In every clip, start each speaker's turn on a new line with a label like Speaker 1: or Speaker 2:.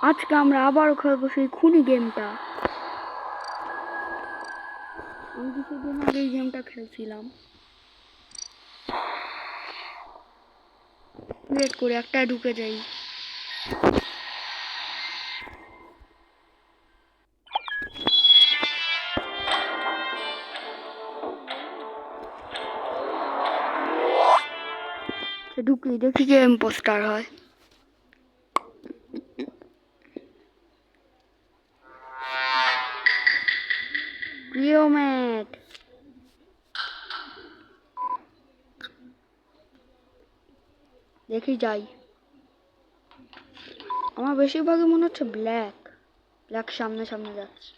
Speaker 1: আজকে আমরা আবারও খেলবো সেই খুনি গেমটা। আমি কিছুদিন আগে এই গেমটা খেলছিলাম। ওয়েট করে একটা ঢুকে যাই। ঢুকি দেখি যে ইম্পোস্টার হয়। রিওমেট দেখি যাই। আমার বেশিরভাগই মনে হচ্ছে ব্ল্যাক সামনে সামনে যাচ্ছে।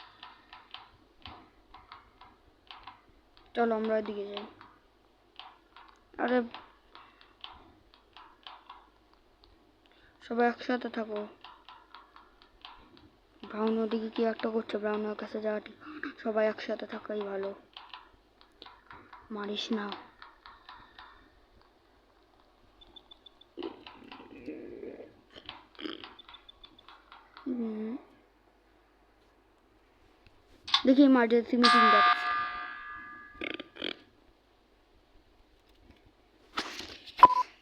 Speaker 1: চলো আমরা ওইদিকে যাই। আরে সবাই একসাথে থাকো। ব্রাউন ওদিকে কি একটা করছে, ব্রাউনের কাছে যাওয়া ঠিক, সবাই একসাথে থাকাই ভালো। মারিস না। দেখি ইমার্জেন্সি মিটিং দেখ।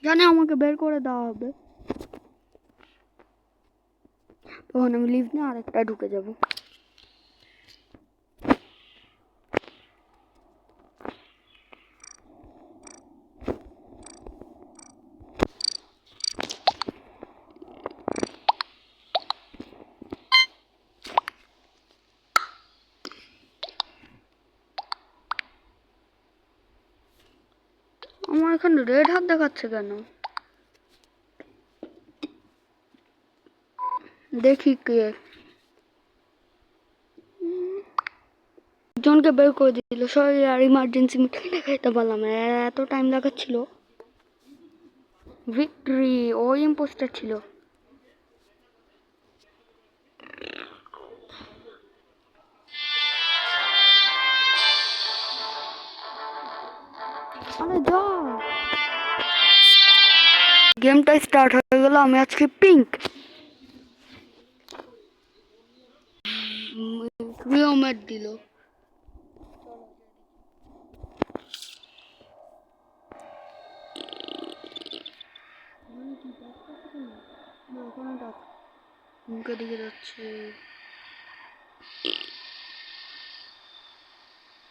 Speaker 1: জানে আমাকে বের করে দেওয়া হবে, তখন আমি লিভ নিয়ে আরেকটা ঢুকে যাব। আমার এখানে রেড হাত দেখাচ্ছে কেন? দেখি কে জনকে বের করে দিল। সরি আর ইমার্জেন্সি মিটিং দেখাইতে পারলাম না, এত টাইম লাগাচ্ছিল। ভিক্টরি ওই ইম্পোস্টার ছিল। আরে যা, গেমটা স্টার্ট হয়ে গেল। আমি আজকে পিঙ্ক। রিওমেট দিল। মুখে দিকে যাচ্ছে।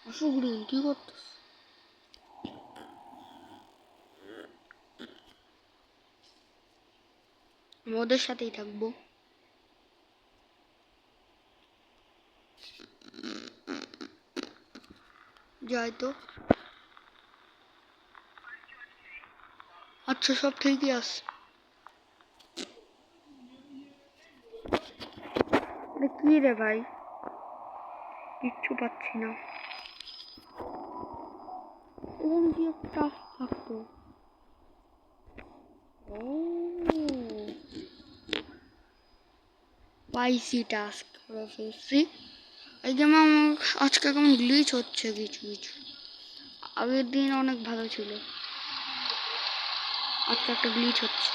Speaker 1: অসুগ্রীন কি করতেছ? ওদের সাথেই থাকবো। যাই তো। আচ্ছা সব ঠিকই আছে। কি রে ভাই, কিচ্ছু পাচ্ছি না। এখানে কি একটা থাকতো। ও পাইসি, টাস্ক করে ফেলছি। এই গেমে আমার আজকে কেমন গ্লিচ হচ্ছে কিছু কিছু। আগের দিন অনেক ভালো ছিল, আজকে একটা গ্লিচ হচ্ছে।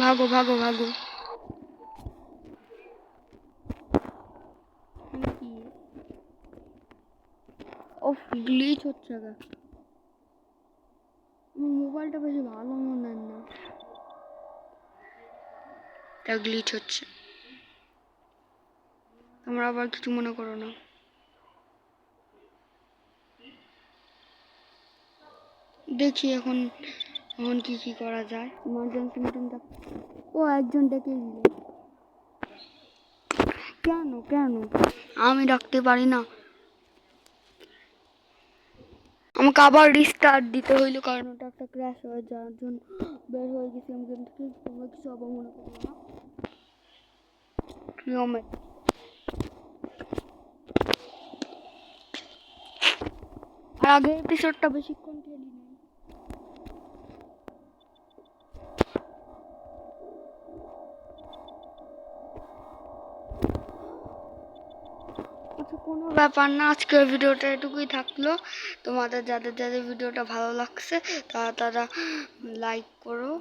Speaker 1: ভাগো ভাগো ভাগো। ওফ গ্লিচ হচ্ছে গা। মোবাইলটা বেশি ভালো মনে হয় না, তা গ্লিচ হচ্ছে। তোমরা আবার কিছু মনে করো না। দেখি এখন এখন কি কি করা যায়। ইমার্জেন্সি মিটিংটা ও একজন ডেকে দিল। কেন কেন আমি ডাকতে পারি না? আমাকে আবার রিস্টার্ট দিতে হইলো, কারণ ওটা একটা ক্র্যাশ হয়ে যাওয়ার জন্য বের হয়ে গেছি আমি গেম থেকে। তোমরা কিছু আবার মনে করো না। আর আগের এপিসোডটা বেশিক্ষণ খেলি নাই। আচ্ছা, কোনো ব্যাপার না, আজকের ভিডিওটা এটুকুই থাকলো। তোমাদের যাদের যাদের ভিডিওটা ভালো লাগছে তারা তারা লাইক করো,